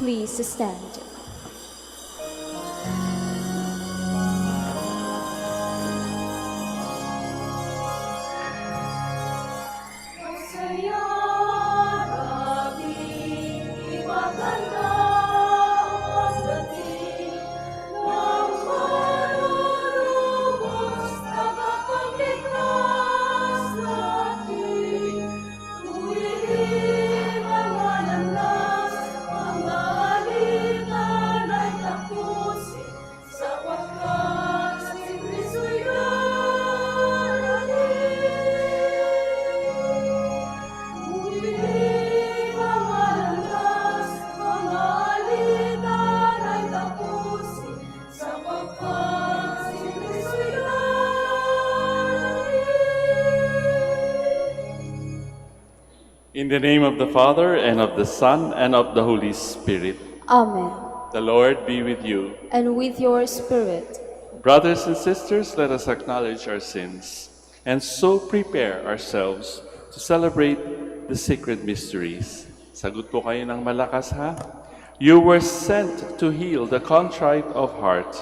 Please stand. In the name of the Father, and of the Son, and of the Holy Spirit. Amen. The Lord be with you. And with your spirit. Brothers and sisters, let us acknowledge our sins, and so prepare ourselves to celebrate the sacred mysteries. Sagot po kayo ng malakas, ha? You were sent to heal the contrite of heart.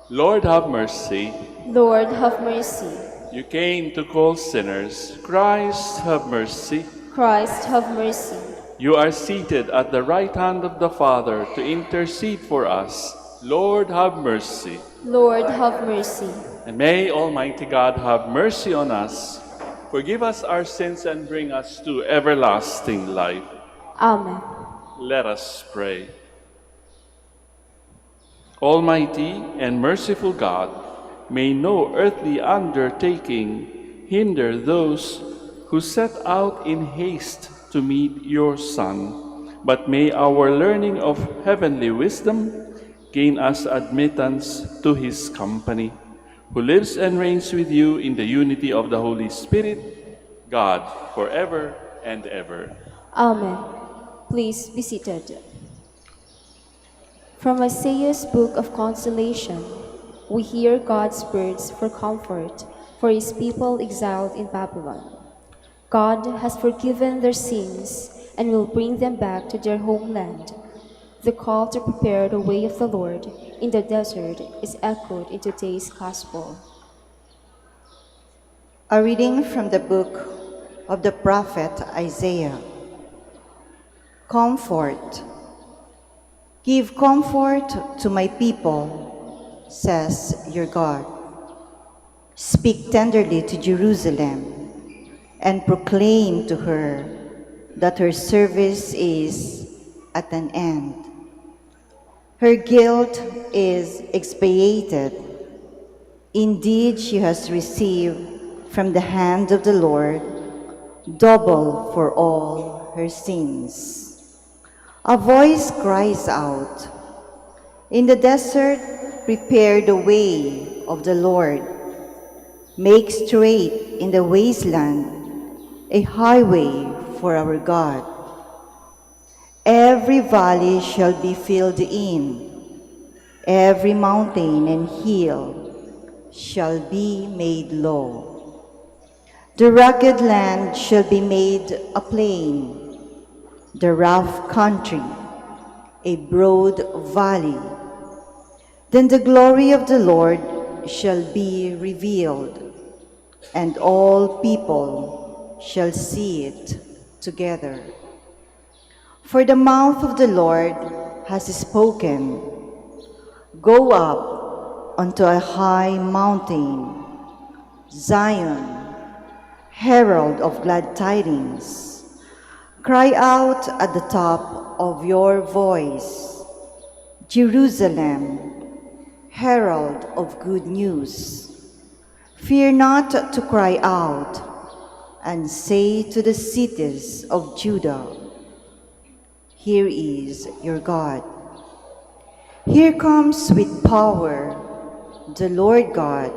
Lord, have mercy. Lord, have mercy. You came to call sinners. Christ, have mercy. Christ, have mercy. You are seated at the right hand of the Father to intercede for us. Lord, have mercy. Lord, have mercy. And may Almighty God have mercy on us, forgive us our sins, and bring us to everlasting life. Amen. Let us pray. Almighty and merciful God, may no earthly undertaking hinder those who set out in haste to meet your Son, but may our learning of heavenly wisdom gain us admittance to his company, who lives and reigns with you in the unity of the Holy Spirit, God, forever and ever. Amen. Please be seated. From Isaiah's Book of Consolation, we hear God's words for comfort for his people exiled in Babylon. God has forgiven their sins and will bring them back to their homeland. The call to prepare the way of the Lord in the desert is echoed in today's Gospel. A reading from the book of the prophet Isaiah. Comfort. Give comfort to my people, says your God. Speak tenderly to Jerusalem and proclaim to her that her service is at an end. Her guilt is expiated. Indeed, she has received from the hand of the Lord double for all her sins. A voice cries out, "In the desert, prepare the way of the Lord. Make straight in the wasteland a highway for our God. Every valley shall be filled in, every mountain and hill shall be made low. The rugged land shall be made a plain, the rough country a broad valley. Then the glory of the Lord shall be revealed, and all people shall see it together. For the mouth of the Lord has spoken. Go up onto a high mountain, Zion, herald of glad tidings. Cry out at the top of your voice, Jerusalem, herald of good news. Fear not to cry out, and say to the cities of Judah, here is your God. Here comes with power the Lord God,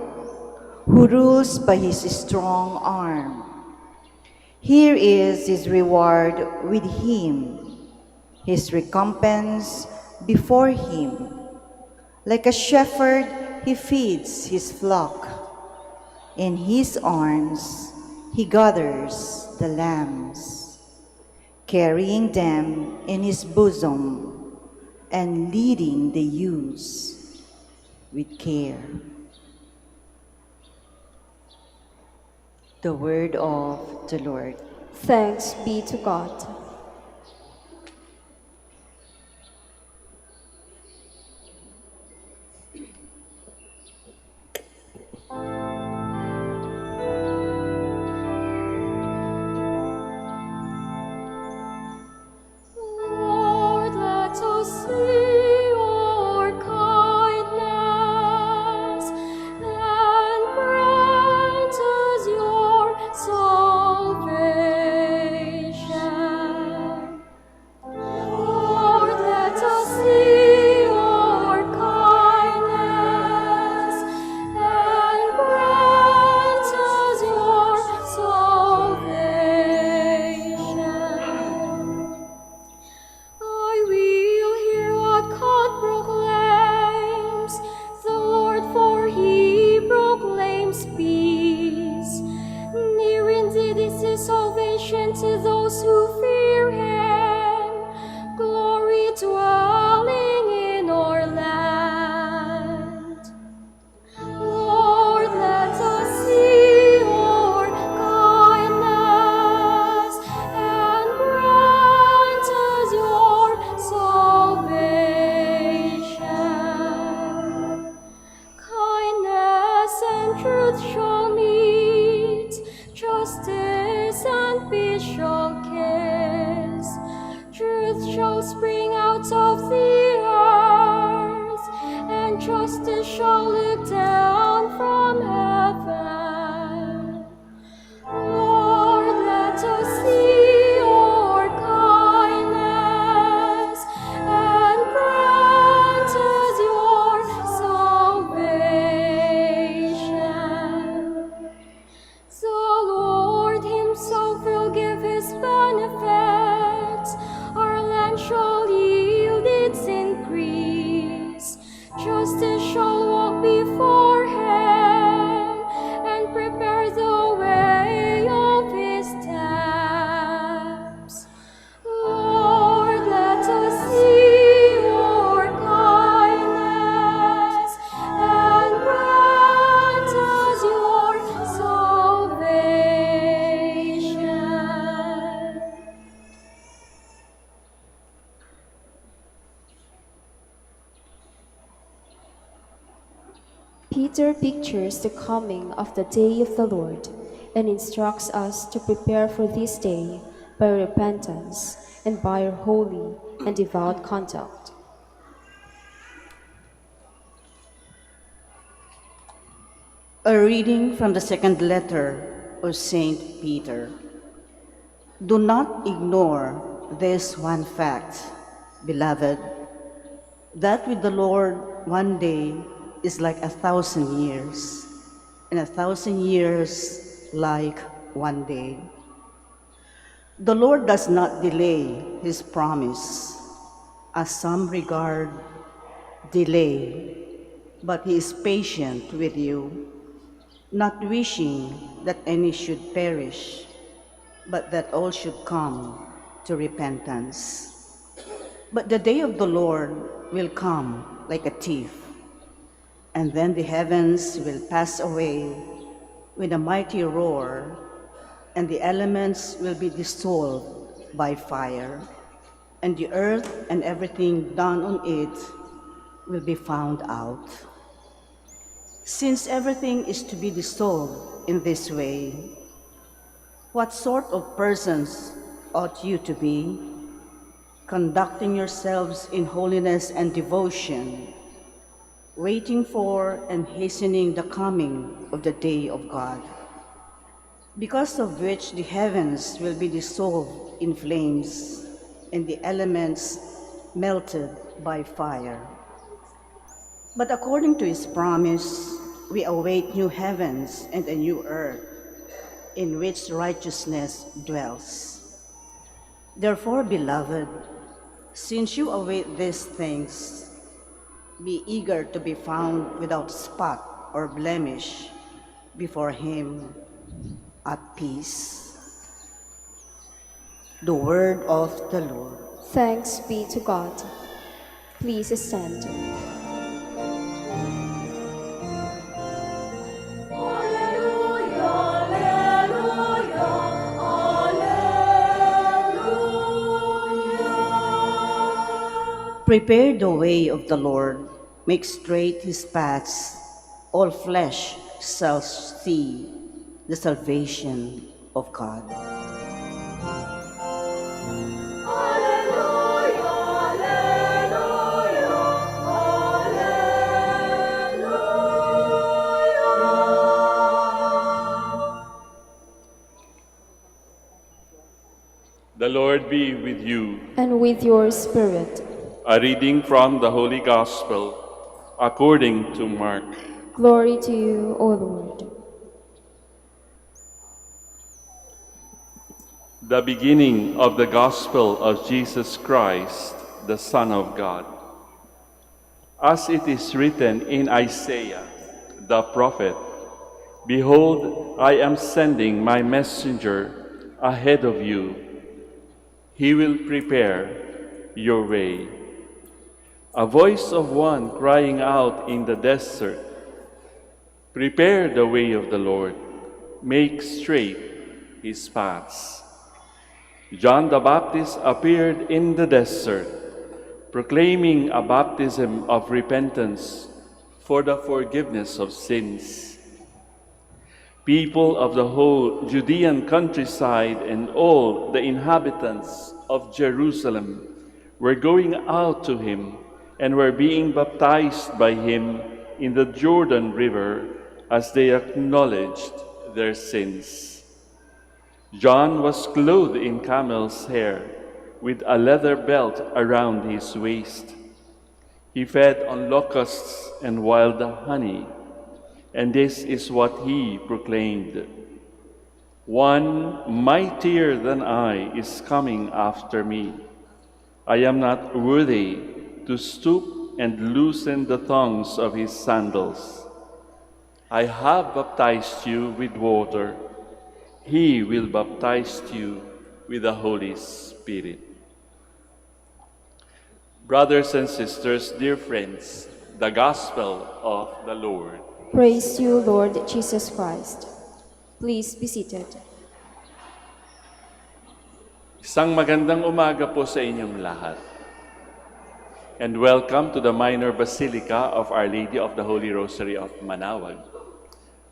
who rules by his strong arm. Here is his reward with him, his recompense before him. Like a shepherd, he feeds his flock. In his arms, he gathers the lambs, carrying them in his bosom, and leading the ewes with care. The word of the Lord. Thanks be to God. Lord, let us see your kindness and grant us your salvation. Lord, let us see your kindness and grant us your salvation. I will hear what God proclaims, the Lord, for he proclaims peace. Near indeed is his salvation to those who fear him, glory dwelling in our land. Lord, let us see your kindness and grant us your salvation. Kindness and truth shall meet, justice and peace shall kiss. Truth shall spring out of the earth, and justice shall look down from heaven. Lord, let us see your kindness and grant us your salvation. The Lord himself will give his benefits. Our land shall yield its increase. Justice shall walk before him and prepare the way of his steps. Lord, let us see your kindness and grant us your salvation. Peter pictures the coming of the day of the Lord and instructs us to prepare for this day by repentance and by our holy and devout conduct. A reading from the second letter of Saint Peter. Do not ignore this one fact, beloved, that with the Lord 1 day is like 1,000 years, and 1,000 years like 1 day. The Lord does not delay his promise, as some regard delay, but he is patient with you, not wishing that any should perish, but that all should come to repentance. But the day of the Lord will come like a thief, and then the heavens will pass away with a mighty roar, and the elements will be dissolved by fire, and the earth and everything done on it will be found out. Since everything is to be dissolved in this way, what sort of persons ought you to be, conducting yourselves in holiness and devotion, waiting for and hastening the coming of the day of God, because of which the heavens will be dissolved in flames and the elements melted by fire. But according to his promise, we await new heavens and a new earth, in which righteousness dwells. Therefore, beloved, since you await these things, be eager to be found without spot or blemish before him at peace. The word of the Lord. Thanks be to God. Please stand. Prepare the way of the Lord, make straight his paths. All flesh shall see the salvation of God. The Lord be with you. And with your spirit. A reading from the Holy Gospel according to Mark. Glory to you, O Lord. The beginning of the Gospel of Jesus Christ, the Son of God. As it is written in Isaiah, the prophet, "Behold, I am sending my messenger ahead of you. He will prepare your way." A voice of one crying out in the desert, "Prepare the way of the Lord, make straight his paths." John the Baptist appeared in the desert, proclaiming a baptism of repentance for the forgiveness of sins. People of the whole Judean countryside and all the inhabitants of Jerusalem were going out to him and were being baptized by him in the Jordan River as they acknowledged their sins. John was clothed in camel's hair with a leather belt around his waist. He fed on locusts and wild honey, and this is what he proclaimed: "One mightier than I is coming after me. I am not worthy to stoop and loosen the thongs of his sandals. I have baptized you with water. He will baptize you with the Holy Spirit." Brothers and sisters, dear friends, the Gospel of the Lord. Praise you, Lord Jesus Christ. Please be seated. Isang magandang umaga po sa inyong lahat. And welcome to the Minor Basilica of Our Lady of the Holy Rosary of Manaoag.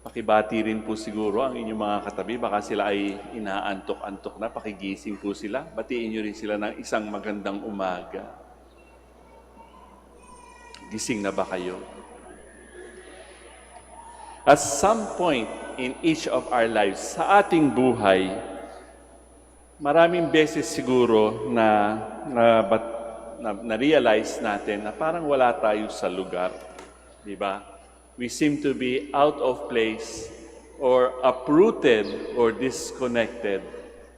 Pakibati rin po siguro ang inyong mga katabi. Baka sila ay inaantok-antok na. Pakigising po sila. Batiin nyo rin sila ng isang magandang umaga. Gising na ba kayo? At some point in each of our lives, sa ating buhay, maraming beses siguro na-realize natin na parang wala tayo sa lugar. Di ba? We seem to be out of place or uprooted or disconnected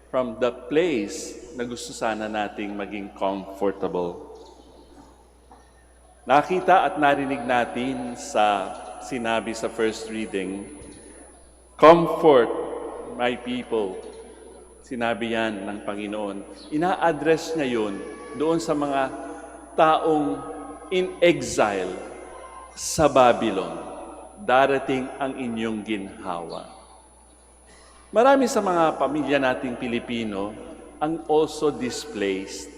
from the place na gusto sana nating maging comfortable. Nakita at narinig natin sa sinabi sa first reading, "Comfort my people." Sinabi yan ng Panginoon. Ina-address niya yun doon sa mga taong in exile sa Babylon. Darating ang inyong ginhawa. Marami sa mga pamilya nating Pilipino ang also displaced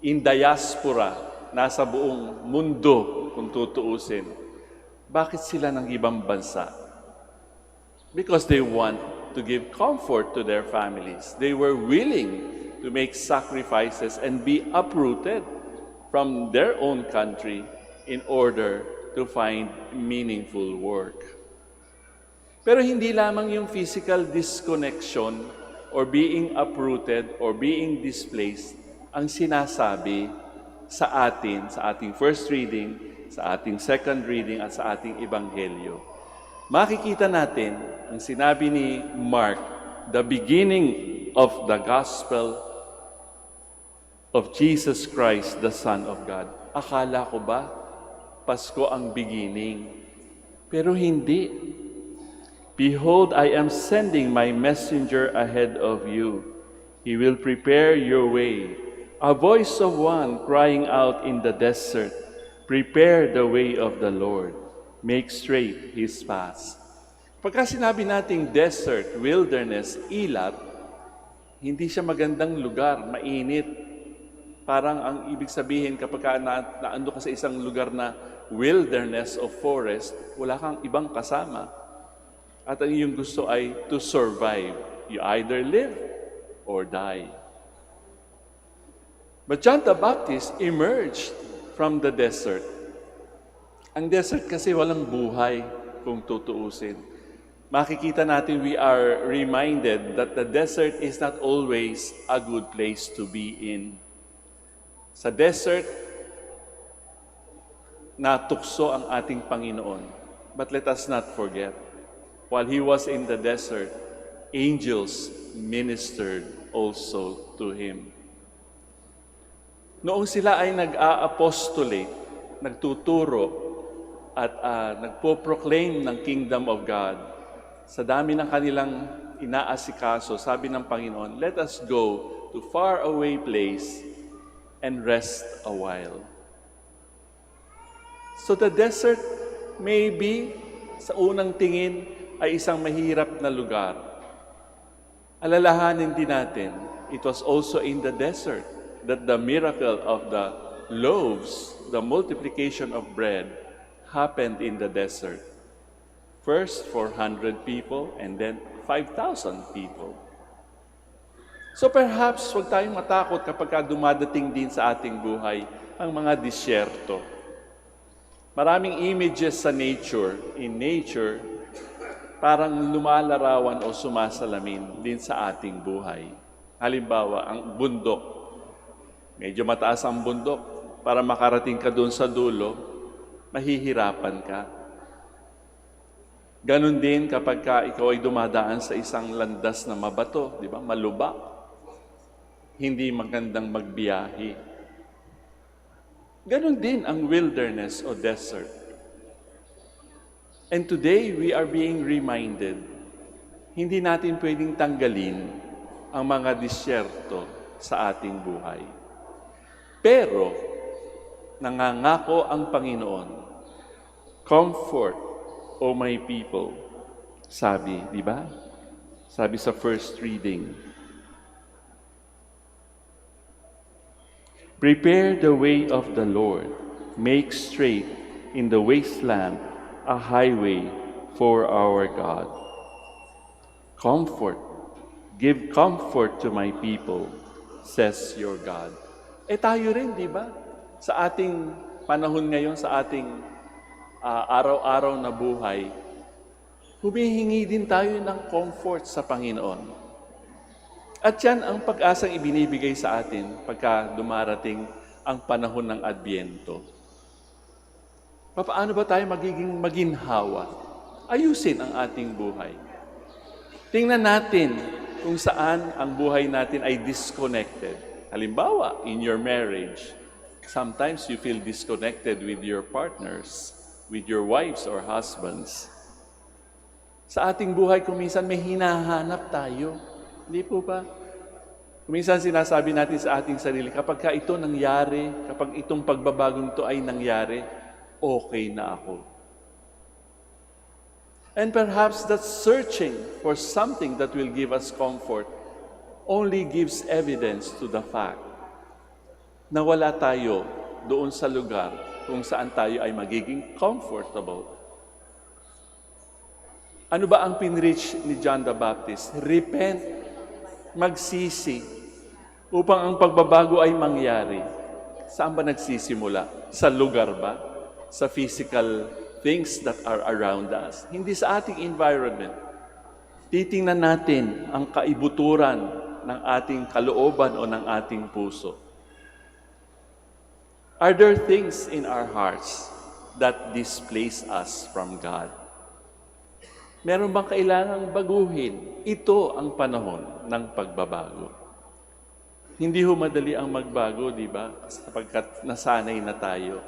in diaspora, nasa buong mundo kung tutuusin. Bakit sila ng ibang bansa? Because they want to give comfort to their families. They were willing to make sacrifices and be uprooted from their own country in order to find meaningful work. Pero hindi lamang yung physical disconnection or being uprooted or being displaced ang sinasabi sa atin, sa ating first reading, sa ating second reading, at sa ating ebanghelyo. Makikita natin ang sinabi ni Mark, the beginning of the Gospel of Jesus Christ, the Son of God. Akala ko ba Pasko ang beginning? Pero hindi. "Behold, I am sending my messenger ahead of you. He will prepare your way. A voice of one crying out in the desert, prepare the way of the Lord, make straight His paths. Pagka sinabi nating desert, wilderness, ilat, hindi siya magandang lugar, mainit. Parang ang ibig sabihin kapag naando ka sa isang lugar na wilderness o forest, wala kang ibang kasama. At ang iyong gusto ay to survive. You either live or die. But John the Baptist emerged from the desert. Ang desert kasi walang buhay kung tutuusin. Makikita natin, we are reminded that the desert is not always a good place to be in. Sa desert, natukso ang ating Panginoon. But let us not forget, while He was in the desert, angels ministered also to Him. Noong sila ay nag-a-apostolate, nagtuturo at nagpo-proclaim ng Kingdom of God, sa dami ng kanilang inaasikaso, sabi ng Panginoon, let us go to far away place and rest a while. So the desert maybe sa unang tingin ay isang mahirap na lugar. Alalahanin din natin, it was also in the desert that the miracle of the loaves, the multiplication of bread, happened in the desert. First, 400 people, and then 5,000 people. So perhaps huwag tayong matakot kapag dumadating din sa ating buhay ang mga disyerto. Maraming images sa nature. In nature, parang lumalarawan o sumasalamin din sa ating buhay. Halimbawa, ang bundok. Medyo mataas ang bundok. Para makarating ka doon sa dulo, mahihirapan ka. Ganon din kapag ikaw ay dumadaan sa isang landas na mabato, di ba? Malubak. Hindi magandang magbiyahe. Ganon din ang wilderness o desert. And today, we are being reminded, hindi natin pwedeng tanggalin ang mga disyerto sa ating buhay. Pero, nangangako ang Panginoon, comfort, O my people, sabi, di ba? Sabi sa first reading, prepare the way of the Lord, make straight in the wasteland a highway for our God. Comfort, give comfort to my people, says your God. Tayo rin, di ba? Sa ating panahon ngayon, sa ating araw-araw na buhay, humihingi din tayo ng comfort sa Panginoon. At yan ang pag-asang ibinibigay sa atin pagka dumarating ang panahon ng Adbyento. Paano ba tayo magiging maginhawa? Ayusin ang ating buhay. Tingnan natin kung saan ang buhay natin ay disconnected. Halimbawa, in your marriage, sometimes you feel disconnected with your partners, with your wives or husbands. Sa ating buhay, kuminsan may hinahanap tayo. Hindi po ba? Kuminsan sinasabi natin sa ating sarili, kapag ito nangyari, kapag itong pagbabagong ito ay nangyari, okay na ako. And perhaps that searching for something that will give us comfort only gives evidence to the fact na wala tayo doon sa lugar kung saan tayo ay magiging comfortable. Ano ba ang pinreach ni John the Baptist? Repent, magsisi, upang ang pagbabago ay mangyari. Saan ba nagsisimula? Sa lugar ba? Sa physical things that are around us? Hindi sa ating environment. Titingnan natin ang kaibuturan ng ating kalooban o ng ating puso. Are there things in our hearts that displace us from God? Meron bang kailangang baguhin? Ito ang panahon ng pagbabago. Hindi ho madali ang magbago, di ba? Sapagkat nasanay na tayo.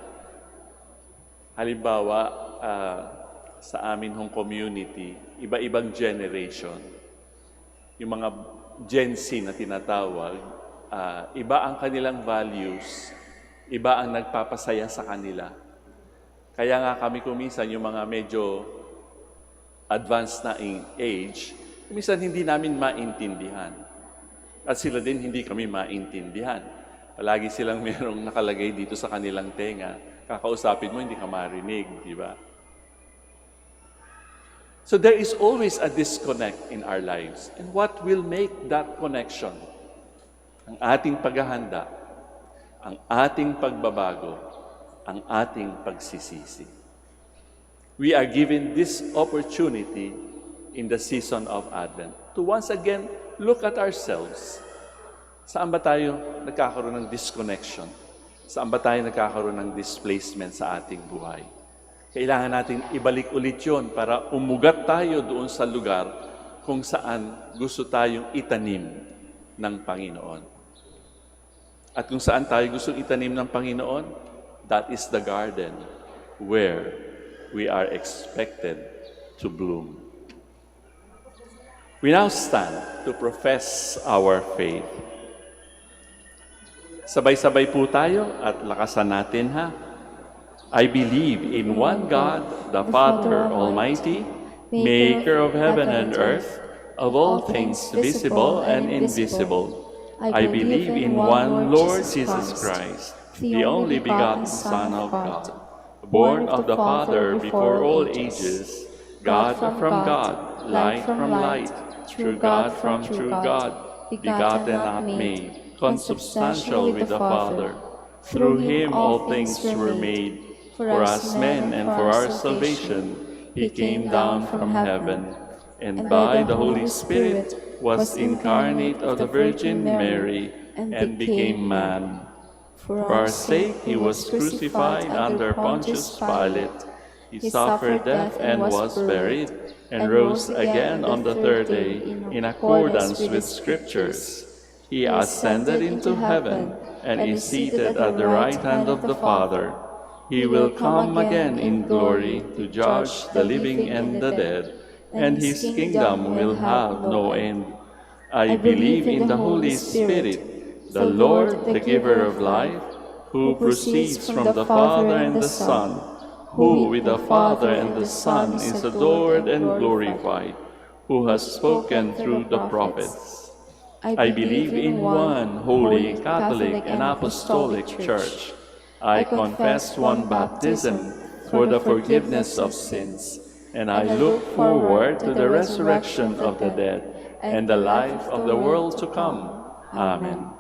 Halimbawa, sa amin hong community, iba-ibang generation. Yung mga Gen Z na tinatawag, iba ang kanilang values, iba ang nagpapasaya sa kanila. Kaya nga kami kuminsan, yung mga medyo advanced na in age, minsan hindi namin maintindihan. At sila din hindi kami maintindihan. Palagi silang merong nakalagay dito sa kanilang tenga. Kakausapin mo, hindi ka marinig, di ba? So there is always a disconnect in our lives. And what will make that connection? Ang ating paghahanda, ang ating pagbabago, ang ating pagsisisi. We are given this opportunity in the season of Advent to once again look at ourselves. Saan ba tayo nagkakaroon ng disconnection? Saan ba tayo nagkakaroon ng displacement sa ating buhay? Kailangan natin ibalik ulit yun para umugat tayo doon sa lugar kung saan gusto tayong itanim ng Panginoon. At kung saan tayo gusto itanim ng Panginoon, that is the garden where we are expected to bloom. We now stand to profess our faith. Sabay-sabay po tayo at lakasan natin ha. I believe in one God, the Father Almighty, maker of heaven and earth, of all things visible and invisible. I believe in one Lord Jesus Christ, the only begotten Son of God, born of the Father before all ages, God from God, light from light, true God from true God, begotten not made, consubstantial with the Father. Through him all things were made. For us men and for our salvation, he came down from heaven, and by the Holy Spirit was incarnate of the Virgin Mary, and became man. For our sake he was crucified under Pontius Pilate. He suffered death and was buried, and rose again on the third day in accordance with Scriptures. He ascended into heaven, and is seated at the right hand of the Father. He will come again in glory to judge the living and the dead, and his kingdom will have no end. I believe in the Holy Spirit, the Lord, the giver of life, who proceeds from the Father and the Son, who with the Father and the Son is adored and glorified, who has spoken through the prophets. I believe in one holy, Catholic, and Apostolic Church. I confess one baptism for the forgiveness of sins, and I look forward to the resurrection of the dead and the life of the world to come. Amen.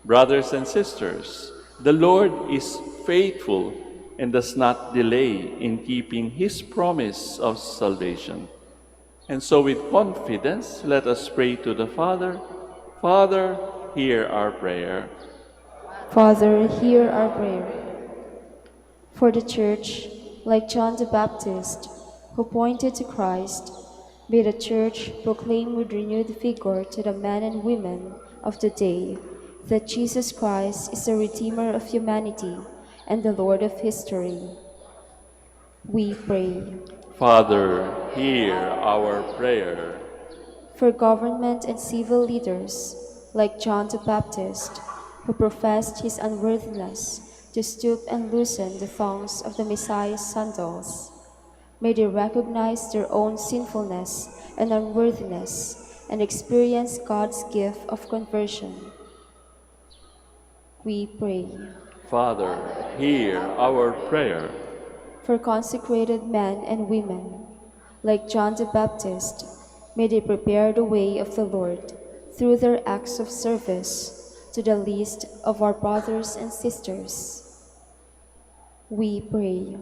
Brothers and sisters, the Lord is faithful and does not delay in keeping his promise of salvation. And so with confidence, let us pray to the Father. Father, hear our prayer. Father, hear our prayer. For the Church, like John the Baptist, who pointed to Christ, may the Church proclaim with renewed vigor to the men and women of the day that Jesus Christ is the Redeemer of humanity and the Lord of history. We pray. Father, hear our prayer. For government and civil leaders, like John the Baptist, who professed his unworthiness to stoop and loosen the thongs of the Messiah's sandals. May they recognize their own sinfulness and unworthiness and experience God's gift of conversion. We pray. Father, hear our prayer. For consecrated men and women, like John the Baptist, may they prepare the way of the Lord through their acts of service to the least of our brothers and sisters. We pray.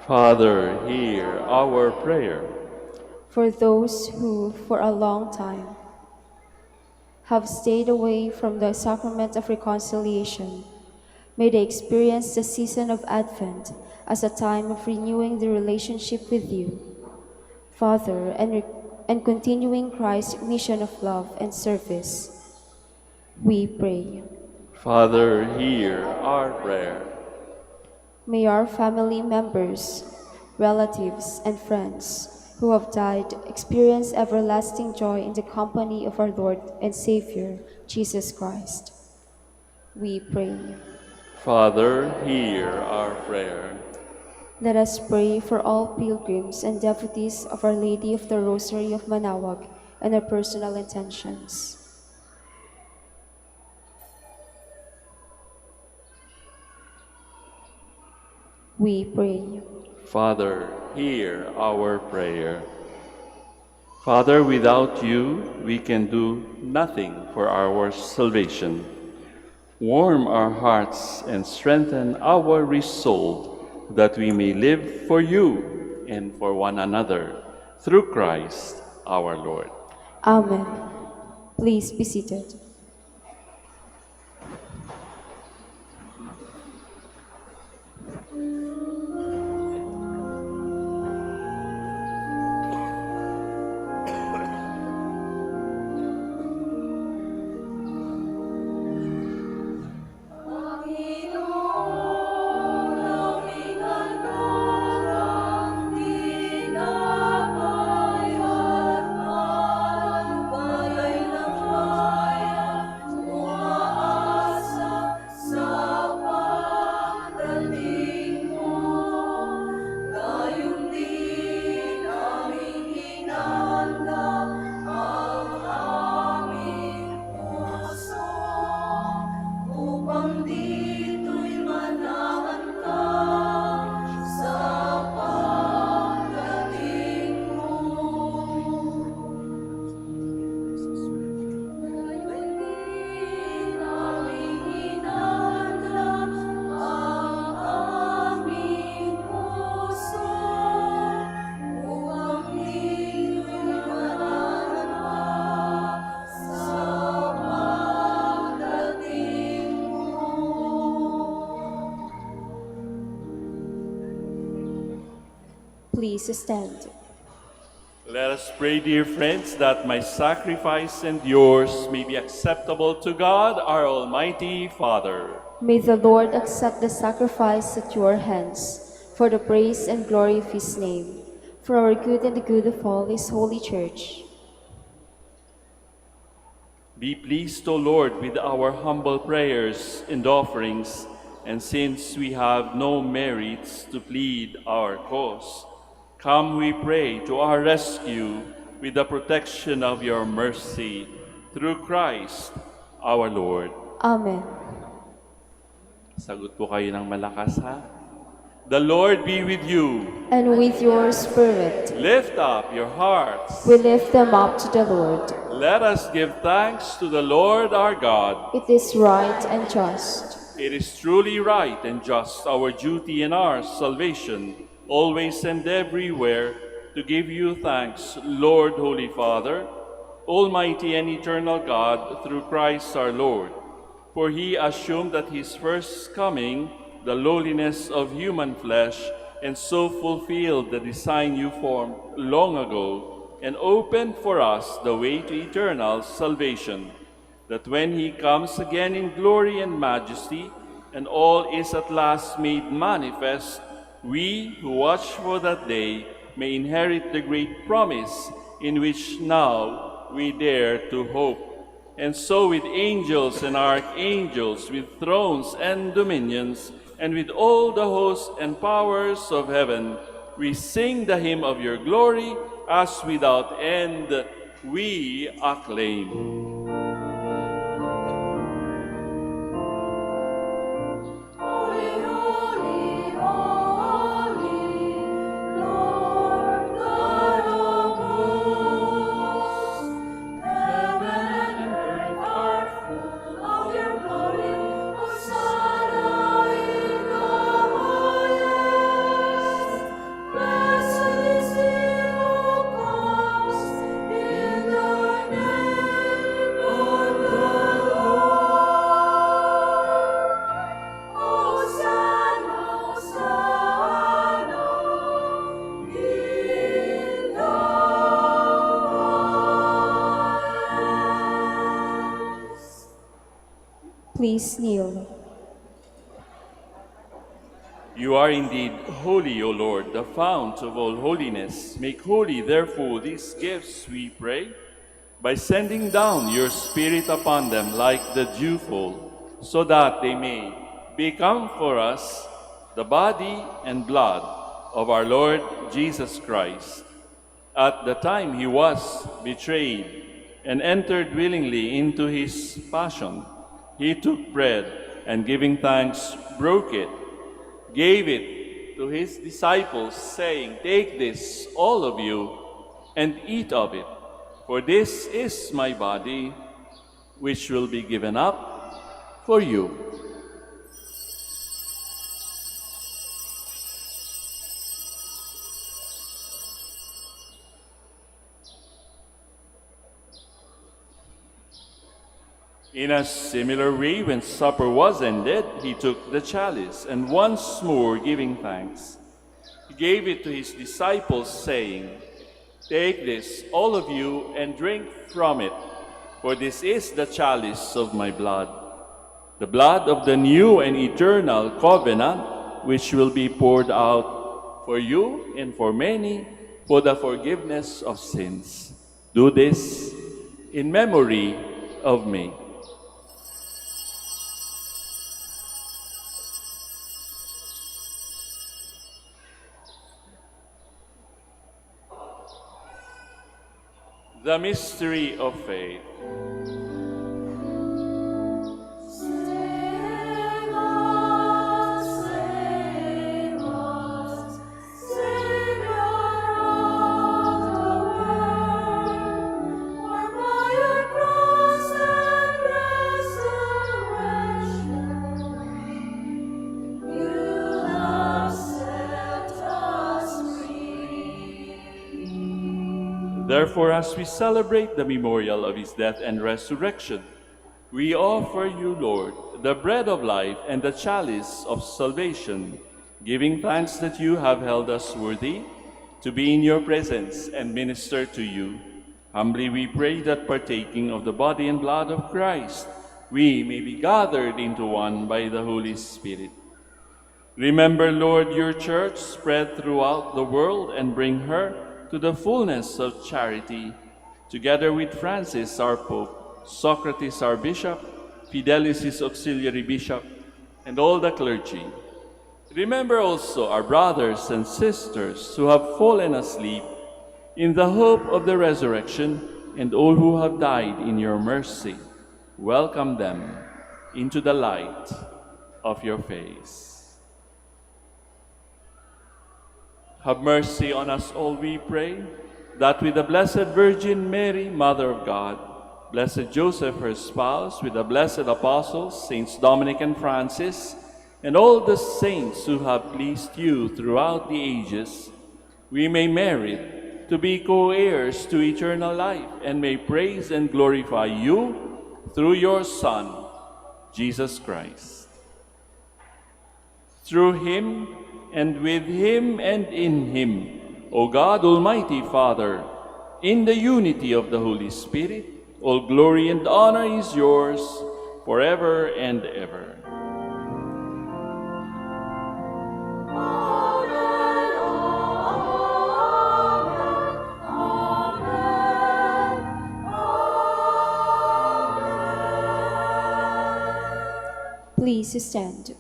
Father, hear our prayer. For those who, for a long time, have stayed away from the sacrament of reconciliation, may they experience the season of Advent as a time of renewing the relationship with you, Father, and continuing Christ's mission of love and service. We pray. Father, hear our prayer. May our family members, relatives, and friends who have died experience everlasting joy in the company of our Lord and Savior, Jesus Christ. We pray. Father, hear our prayer. Let us pray for all pilgrims and devotees of Our Lady of the Rosary of Manaoag and our personal intentions. We pray. Father, hear our prayer. Father, without you, we can do nothing for our salvation. Warm our hearts and strengthen our resolve that we may live for you and for one another through Christ our Lord. Amen. Please be seated. Please stand. Let us pray, dear friends, that my sacrifice and yours may be acceptable to God, our Almighty Father. May the Lord accept the sacrifice at your hands for the praise and glory of His name, for our good and the good of all His holy Church. Be pleased, O Lord, with our humble prayers and offerings, and since we have no merits to plead our cause, come, we pray, to our rescue with the protection of your mercy, through Christ our Lord. Amen. Sagot po kayo ng malakas, ha? The Lord be with you. And with your spirit, Lift up your hearts. we lift them up to the Lord. Let us give thanks to the Lord our God. It is right and just. It is truly right and just, our duty and our salvation, always and everywhere, to give you thanks, Lord, Holy Father, Almighty and eternal God, through Christ our Lord. For he assumed at his first coming the lowliness of human flesh, and so fulfilled the design you formed long ago, and opened for us the way to eternal salvation, that when he comes again in glory and majesty, and all is at last made manifest, we who watch for that day may inherit the great promise in which now we dare to hope. And so with angels and archangels, with thrones and dominions, and with all the hosts and powers of heaven, we sing the hymn of your glory, as without end we acclaim. Please kneel. You are indeed holy, O Lord, the fount of all holiness. Make holy, therefore, these gifts, we pray, by sending down your Spirit upon them like the dewfall, so that they may become for us the body and blood of our Lord Jesus Christ. At the time he was betrayed and entered willingly into his passion, he took bread and giving thanks, broke it, gave it to his disciples, saying, "Take this, all of you, and eat of it, for this is my body, which will be given up for you." In a similar way, when supper was ended, he took the chalice, and once more giving thanks, he gave it to his disciples, saying, "Take this, all of you, and drink from it, for this is the chalice of my blood, the blood of the new and eternal covenant, which will be poured out for you and for many for the forgiveness of sins. Do this in memory of me." The mystery of faith. Save us, Savior of the world, for by your cross and resurrection, you have set us free. Therefore, as we celebrate the memorial of his death and resurrection, we offer you, Lord, the bread of life and the chalice of salvation, giving thanks that you have held us worthy to be in your presence and minister to you. Humbly we pray that partaking of the body and blood of Christ, we may be gathered into one by the Holy Spirit. Remember, Lord, your church spread throughout the world and bring her to the fullness of charity, together with Francis, our Pope, Socrates, our Bishop, Fidelis, his auxiliary bishop, and all the clergy. Remember also our brothers and sisters who have fallen asleep in the hope of the resurrection, and all who have died in your mercy. Welcome them into the light of your face. Have mercy on us all, we pray, that with the Blessed Virgin Mary, Mother of God, Blessed Joseph, her spouse, with the blessed apostles, Saints Dominic and Francis, and all the saints who have pleased you throughout the ages, we may merit to be co-heirs to eternal life, and may praise and glorify you through your Son, Jesus Christ. Through him, and with him, and in him, O God, Almighty Father, in the unity of the Holy Spirit, all glory and honor is yours forever and ever. Amen, amen, amen. Please stand.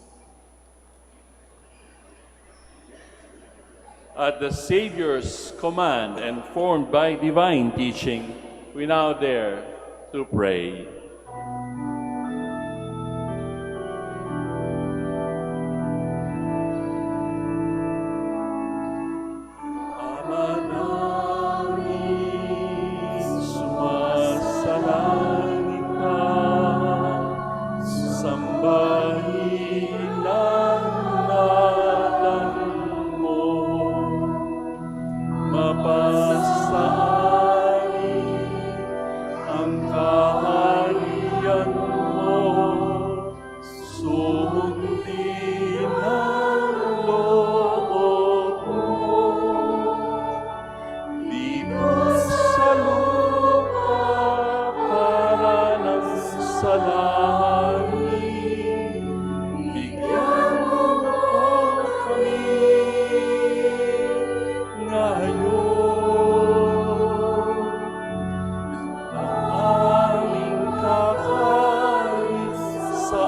At the Savior's command and formed by divine teaching, we now dare to pray. Ama namin, sumasalangit ka, sambahin ang ngalan mo. Mapasain ang kaharian mo, sundin ang loob mo, dito sa lupa para ng sa langit. Bigyan mo kami ngayon ang aming kakain sa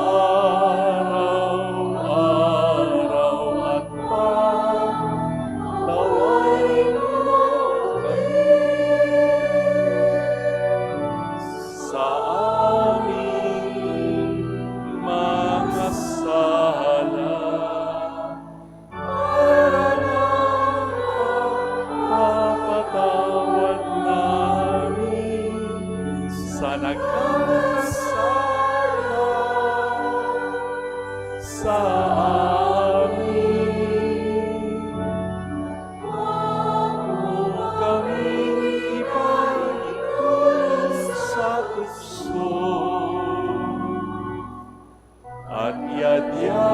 at iadya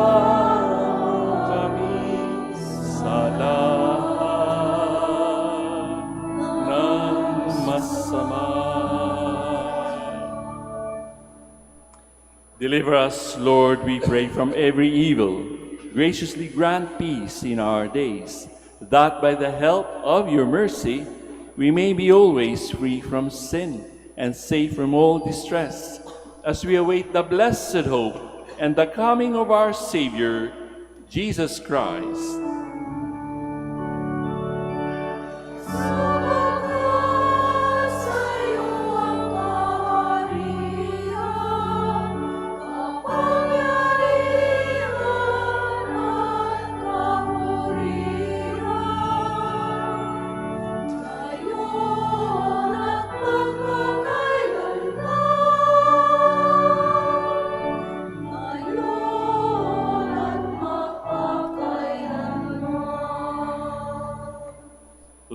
mo kami sa lahat ng masama. Deliver us, Lord, we pray, from every evil. Graciously grant peace in our days, that by the help of your mercy we may be always free from sin and safe from all distress, as we await the blessed hope and the coming of our Savior, Jesus Christ.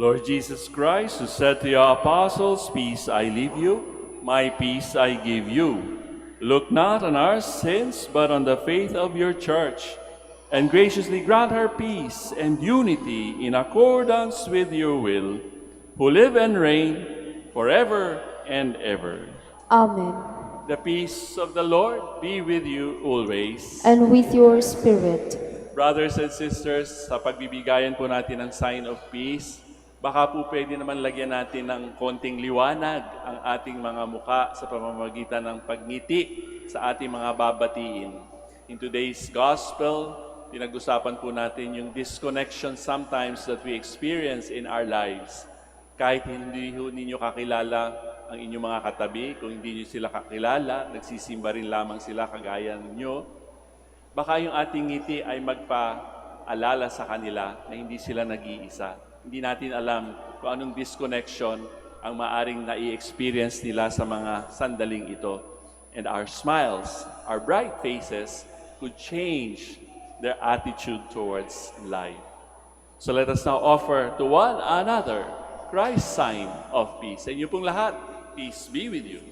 Lord Jesus Christ, who said to your apostles, "Peace I leave you, my peace I give you," look not on our sins, but on the faith of your church, and graciously grant her peace and unity in accordance with your will, who live and reign forever and ever. Amen. The peace of the Lord be with you always. And with your spirit. Brothers and sisters, sa pagbibigayan po natin ng sign of peace, baka po pwede naman lagyan natin ng konting liwanag ang ating mga muka sa pamamagitan ng pagngiti sa ating mga babatiin. In today's gospel, pinag-usapan po natin yung disconnection sometimes that we experience in our lives. Kahit hindi ho ninyo kakilala ang inyong mga katabi, kung hindi nyo sila kakilala, nagsisimba rin lamang sila kagaya ninyo, baka yung ating ngiti ay magpaalala sa kanila na hindi sila nag-iisa. Hindi natin alam kung anong disconnection ang maaring nai-experience nila sa mga sandaling ito. And our smiles, our bright faces, could change their attitude towards life. So let us now offer to one another Christ's sign of peace. Sa inyo pong lahat, peace be with you.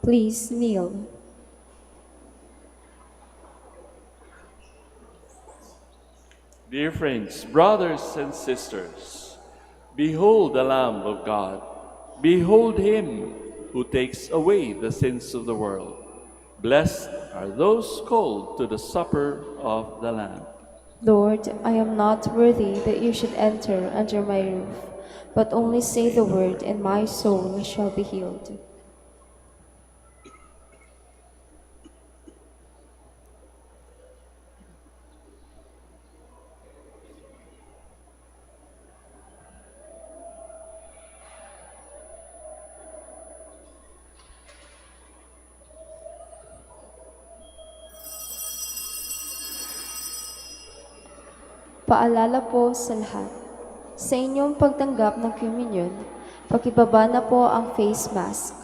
Please kneel. Dear friends, brothers and sisters, behold the Lamb of God. Behold him who takes away the sins of the world. Blessed are those called to the supper of the Lamb. Lord, I am not worthy that you should enter under my roof, but only say the word, and my soul shall be healed. Paalala po sa lahat. Sa inyong pagtanggap ng communion, pakibaba na po ang face mask.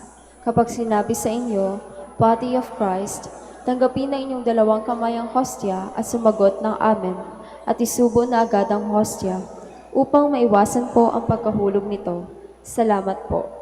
Kapag sinabi sa inyo, Body of Christ, tanggapin na inyong dalawang kamay ang hostya at sumagot ng Amen at isubo na agad ang hostya upang maiwasan po ang pagkahulog nito. Salamat po.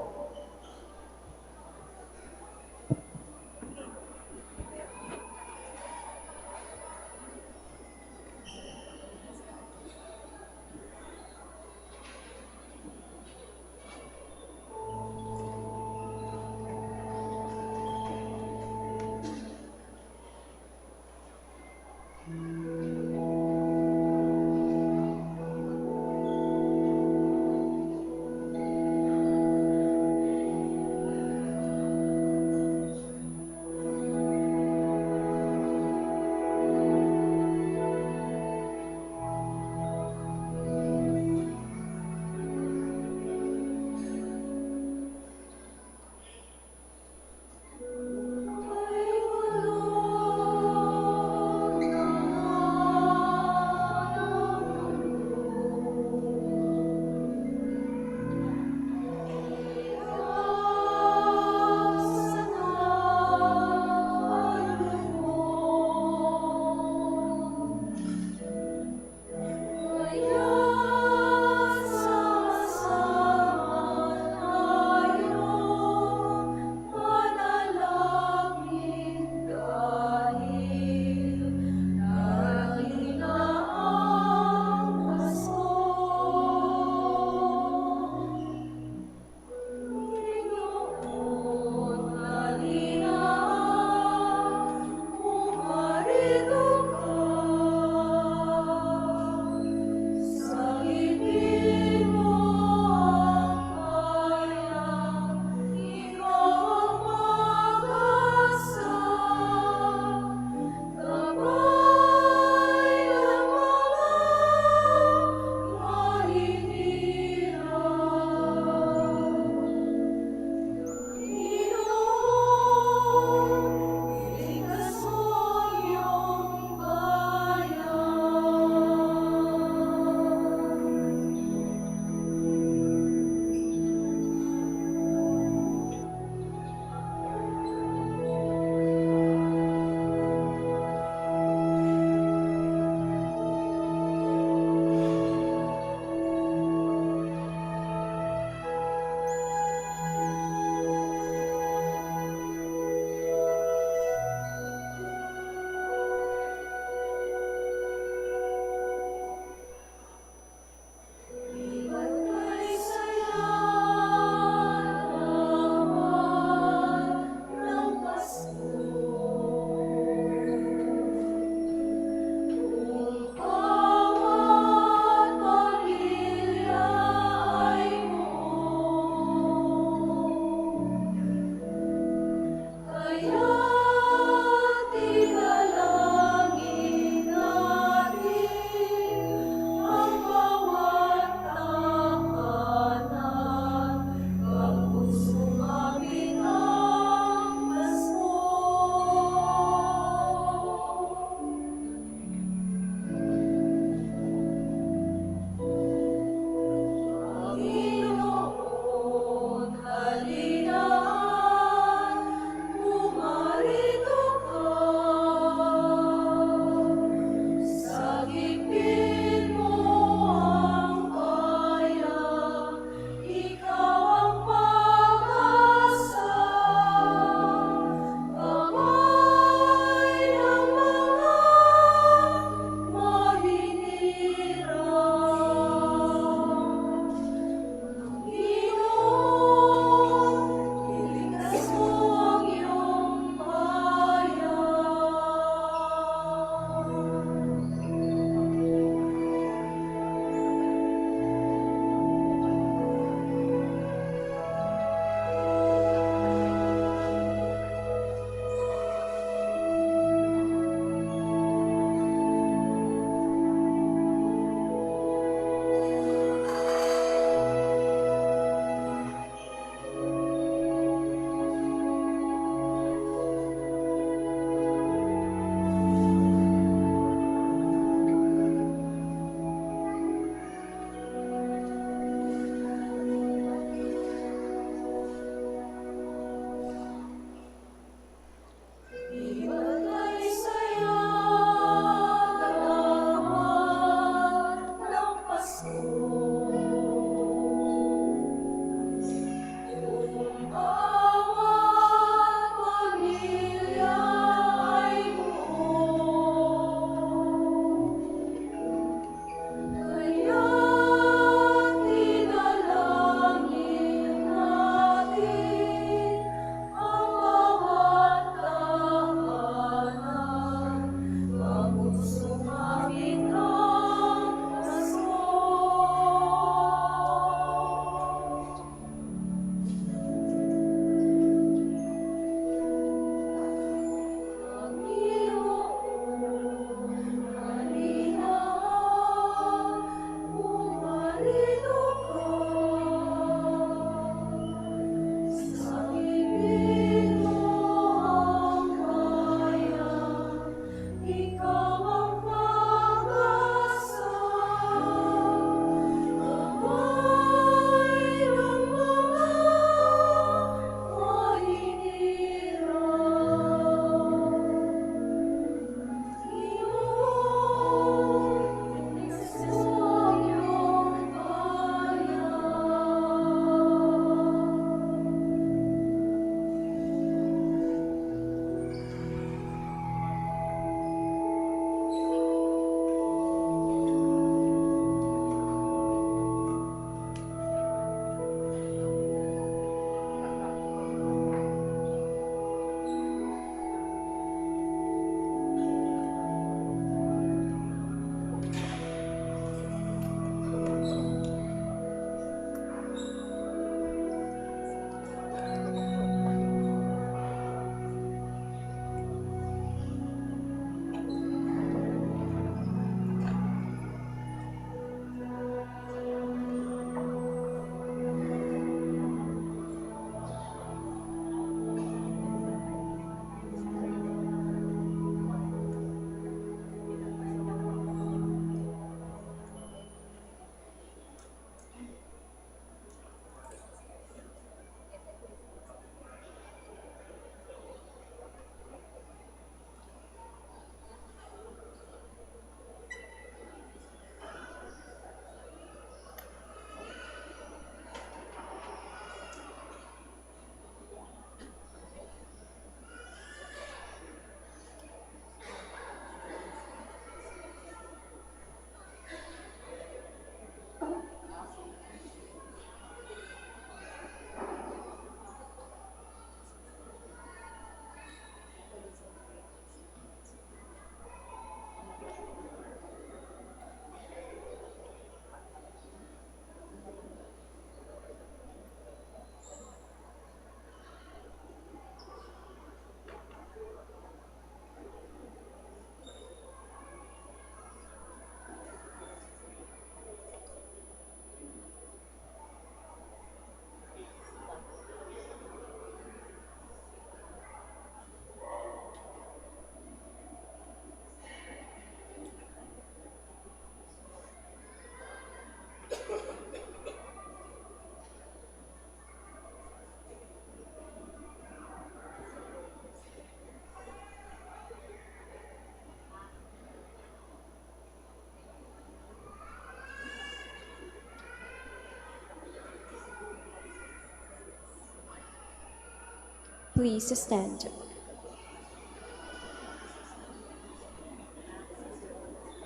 Please stand.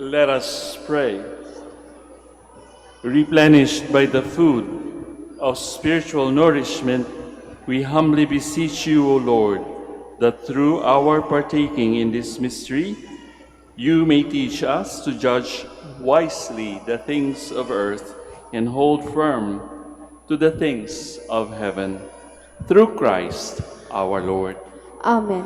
Let us pray. Replenished by the food of spiritual nourishment, we humbly beseech you, O Lord, that through our partaking in this mystery, you may teach us to judge wisely the things of earth and hold firm to the things of heaven. Through Christ our Lord. Amen.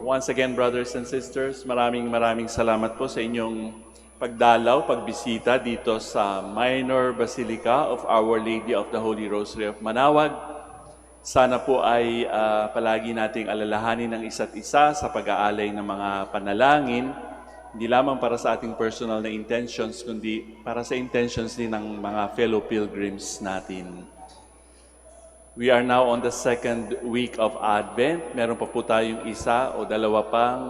Once again, brothers and sisters, maraming salamat po sa inyong pagdalaw, pagbisita dito sa Minor Basilica of Our Lady of the Holy Rosary of Manaoag. Sana po ay palagi nating alalahanin ang isa't isa sa pag-aalay ng mga panalangin, hindi lamang para sa ating personal na intentions, kundi para sa intentions din ng mga fellow pilgrims natin. We are now on the second week of Advent. Meron pa po tayong isa o dalawa pang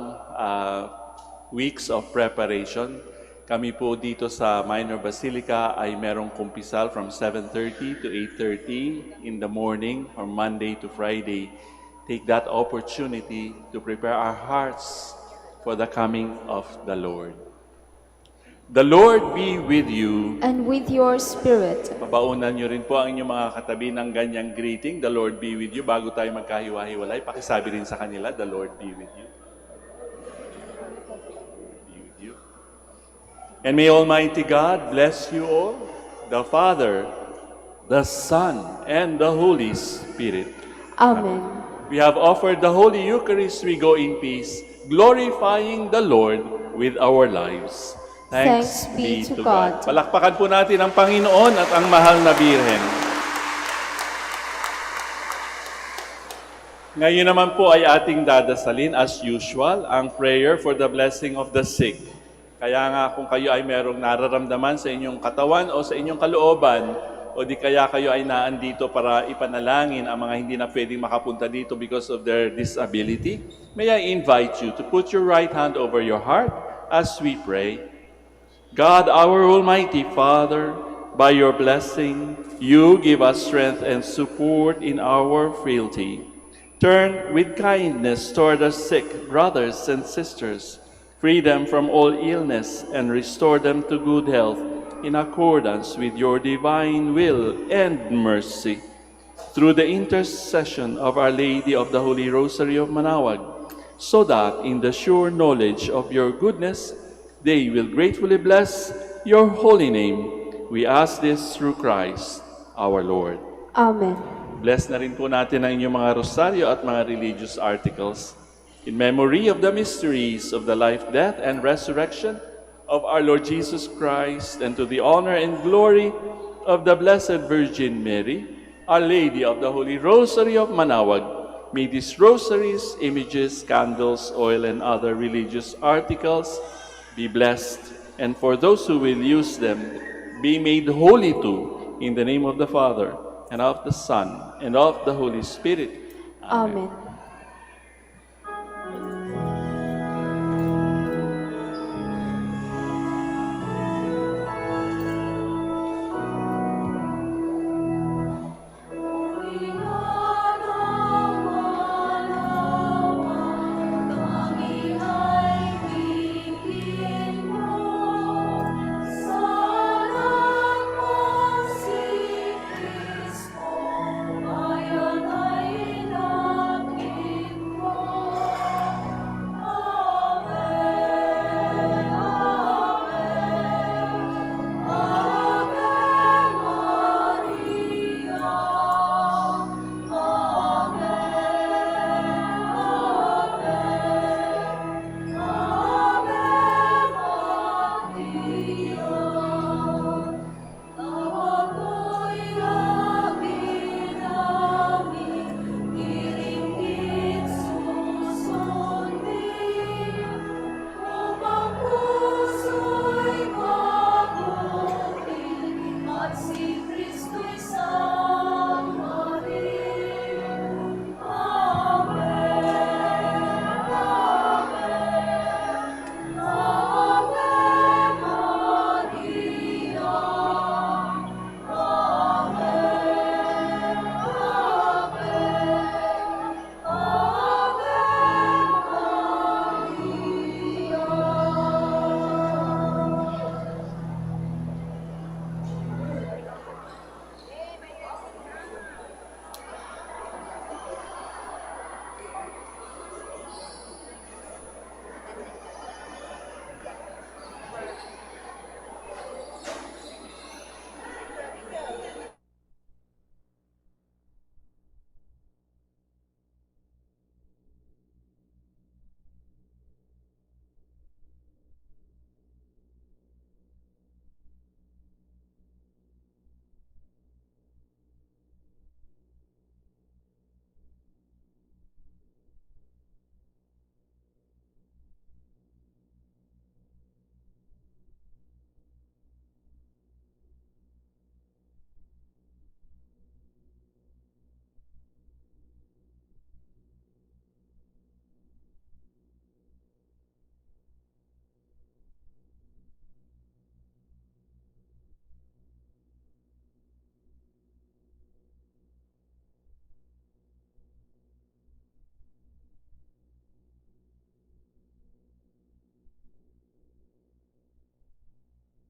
weeks of preparation. Kami po dito sa Minor Basilica ay merong kumpisal from 7:30 to 8:30 in the morning from Monday to Friday. Take that opportunity to prepare our hearts for the coming of the Lord. The Lord be with you. And with your spirit. Pabaunan niyo rin po ang inyong mga katabi ng ganyang greeting. The Lord be with you. Bago tayo magkahiwa-hiwalay, pakisabi rin sa kanila, the Lord be with you. And may Almighty God bless you all, the Father, the Son, and the Holy Spirit. Amen. We have offered the Holy Eucharist. We go in peace, glorifying the Lord with our lives. Thanks be to God. Palakpakan po natin ang Panginoon at ang mahal na Birhen. Ngayon naman po ay ating dadasalin as usual ang prayer for the blessing of the sick. Kaya nga kung kayo ay merong nararamdaman sa inyong katawan o sa inyong kalooban, o di kaya kayo ay naandito para ipanalangin ang mga hindi na pwedeng makapunta dito because of their disability, may I invite you to put your right hand over your heart as we pray. God, our Almighty Father, by your blessing, you give us strength and support in our frailty. Turn with kindness toward our sick brothers and sisters. Free them from all illness and restore them to good health in accordance with your divine will and mercy. Through the intercession of Our Lady of the Holy Rosary of Manaoag, so that in the sure knowledge of your goodness, they will gratefully bless your holy name. We ask this through Christ our Lord. Amen. Bless na rin po natin ang inyong mga rosaryo at mga religious articles. In memory of the mysteries of the life, death, and resurrection of our Lord Jesus Christ, and to the honor and glory of the Blessed Virgin Mary, Our Lady of the Holy Rosary of Manaoag, may these rosaries, images, candles, oil, and other religious articles be blessed, and for those who will use them, be made holy too, in the name of the Father, and of the Son, and of the Holy Spirit. Amen.